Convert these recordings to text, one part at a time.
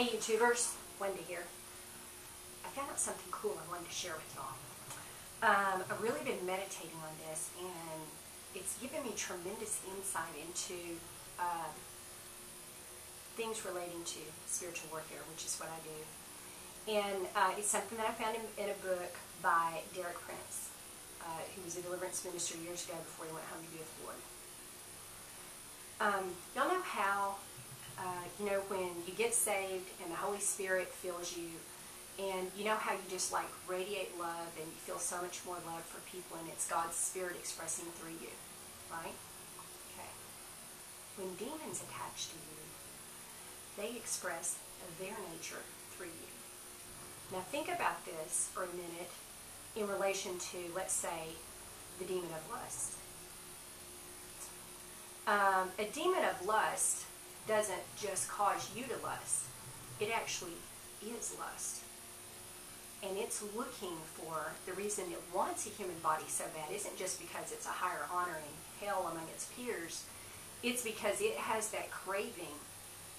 Hey YouTubers, Wendy here. I found out something cool I wanted to share with y'all. I've really been meditating on this, and it's given me tremendous insight into things relating to spiritual warfare, which is what I do. And it's something that I found in a book by Derek Prince, who was a deliverance minister years ago before he went home to be with the Lord. Y'all know how when you get saved and the Holy Spirit fills you, and you know how you just like radiate love and you feel so much more love for people, and it's God's Spirit expressing through you, right? Okay. When demons attach to you, they express their nature through you. Now think about this for a minute in relation to, let's say, the demon of lust. A demon of lust doesn't just cause you to lust. It actually is lust. And it's looking for, the reason it wants a human body so bad isn't just because it's a higher honor in hell among its peers. It's because it has that craving.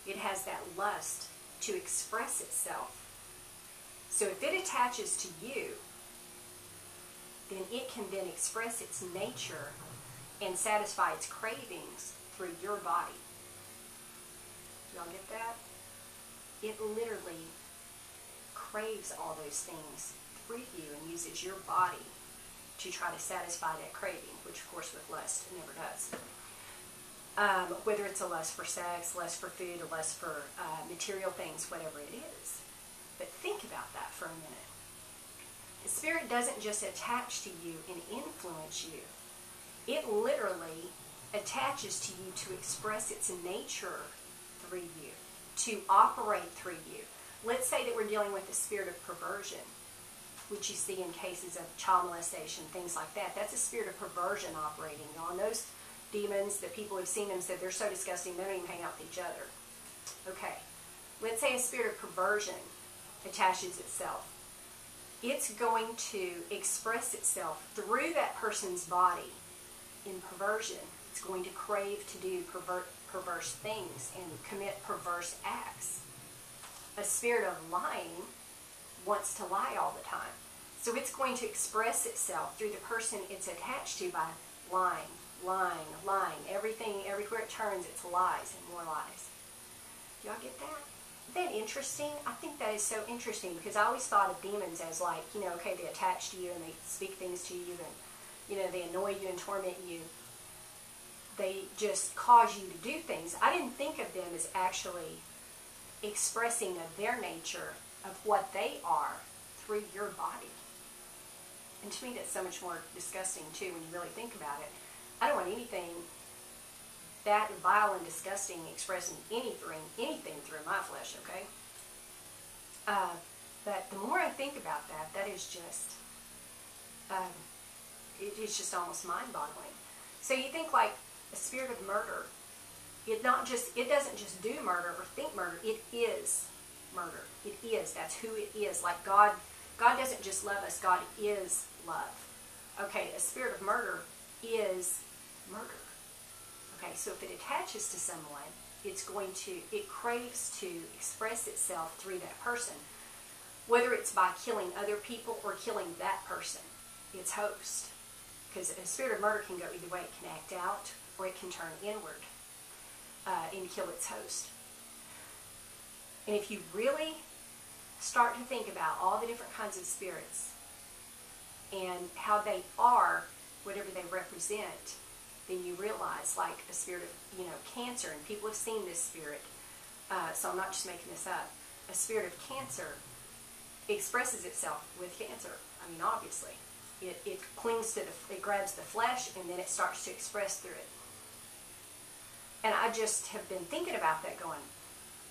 It has that lust to express itself. So if it attaches to you, then it can then express its nature and satisfy its cravings through your body. Y'all get that? It literally craves all those things through you and uses your body to try to satisfy that craving, which of course with lust it never does. Whether it's a lust for sex, lust for food, or lust for material things, whatever it is. But think about that for a minute. The Spirit doesn't just attach to you and influence you. It literally attaches to you to express its nature through you, to operate through you. Let's say that we're dealing with the spirit of perversion, which you see in cases of child molestation, things like that. That's a spirit of perversion operating. Now, and those demons, that people have seen them, said they're so disgusting they don't even hang out with each other. Okay, let's say a spirit of perversion attaches itself. It's going to express itself through that person's body in perversion. It's going to crave to do perverse things and commit perverse acts. A spirit of lying wants to lie all the time. So it's going to express itself through the person it's attached to by lying, lying, lying. Everything, everywhere it turns, it's lies and more lies. Do y'all get that? Isn't that interesting? I think that is so interesting, because I always thought of demons as like, okay, they attach to you and they speak things to you, and they annoy you and torment you. They just cause you to do things. I didn't think of them as actually expressing of their nature, of what they are, through your body. And to me, that's so much more disgusting, too, when you really think about it. I don't want anything that vile and disgusting expressing anything through my flesh, okay? But the more I think about that, that is just, it's just almost mind-boggling. So you think like a spirit of murder. It doesn't just do murder or think murder. It is murder. It is. That's who it is. Like God doesn't just love us. God is love. Okay, a spirit of murder is murder. Okay, so if it attaches to someone, it craves to express itself through that person, whether it's by killing other people or killing that person, its host. Because a spirit of murder can go either way. It can act out, or it can turn inward and kill its host. And if you really start to think about all the different kinds of spirits and how they are, whatever they represent, then you realize, like a spirit of cancer, and people have seen this spirit, so I'm not just making this up. A spirit of cancer expresses itself with cancer. I mean, obviously. It clings to it grabs the flesh, and then it starts to express through it. And I just have been thinking about that, going,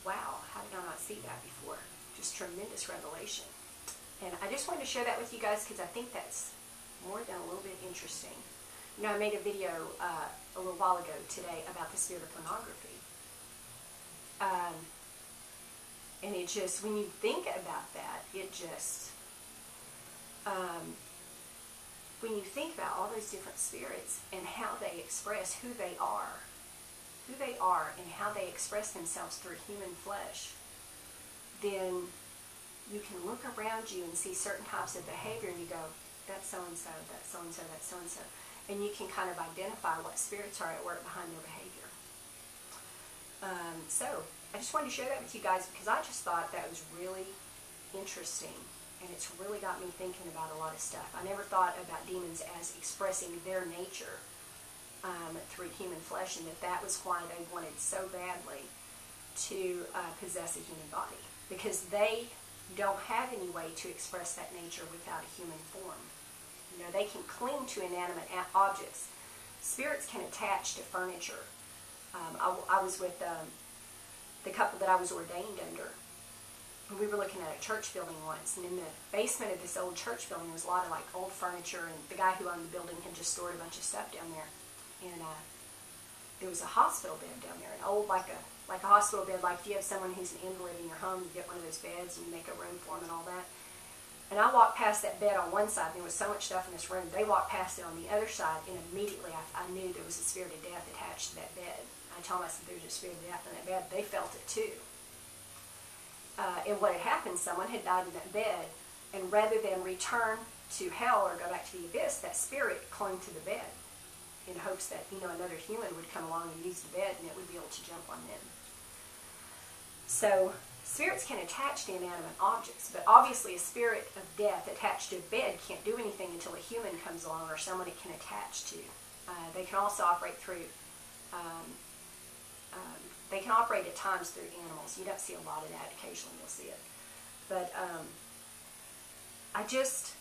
wow, how did I not see that before? Just tremendous revelation. And I just wanted to share that with you guys, because I think that's more than a little bit interesting. I made a video a little while ago today about the spirit of pornography. And it just, when you think about that, it just, when you think about all those different spirits and how they express who they are and how they express themselves through human flesh, then you can look around you and see certain types of behavior and you go, that's so-and-so, that's so-and-so, that's so-and-so. And you can kind of identify what spirits are at work behind their behavior. So I just wanted to share that with you guys because I just thought that was really interesting. And it's really got me thinking about a lot of stuff. I never thought about demons as expressing their nature through human flesh, and that was why they wanted so badly to possess a human body, because they don't have any way to express that nature without a human form. You know, they can cling to inanimate objects. Spirits can attach to furniture. I was with the couple that I was ordained under. We were looking at a church building once, and in the basement of this old church building was a lot of like old furniture, and the guy who owned the building had just stored a bunch of stuff down there. And there was a hospital bed down there, an old like a hospital bed, like if you have someone who's an invalid in your home, you get one of those beds and you make a room for them and all that. And I walked past that bed on one side, and there was so much stuff in this room. They walked past it on the other side, and immediately I knew there was a spirit of death attached to that bed. I told them, I said, there's a spirit of death in that bed. They felt it too. And what had happened, someone had died in that bed, and rather than return to hell or go back to the abyss, that spirit clung to the bed in hopes that, you know, another human would come along and use the bed and it would be able to jump on them. So spirits can attach to inanimate objects, but obviously a spirit of death attached to a bed can't do anything until a human comes along or someone it can attach to. They can also operate through they can operate at times through animals. You don't see a lot of that. Occasionally you'll see it. But I just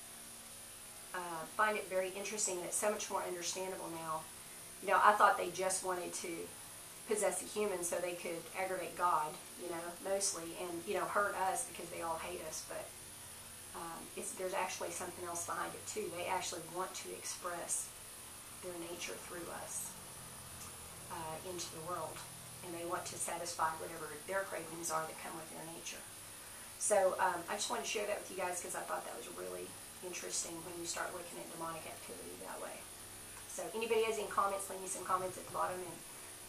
find it very interesting, and it's so much more understandable now. You know, I thought they just wanted to possess a human so they could aggravate God, you know, mostly, and, you know, hurt us because they all hate us. But there's actually something else behind it, too. They actually want to express their nature through us into the world. And they want to satisfy whatever their cravings are that come with their nature. So I just wanted to share that with you guys because I thought that was really interesting when you start looking at demonic activity that way. So anybody has any comments, leave me some comments at the bottom and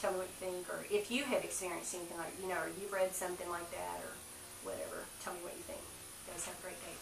tell me what you think. Or if you have experienced anything like, you know, or you've read something like that or whatever, tell me what you think. You guys have a great day.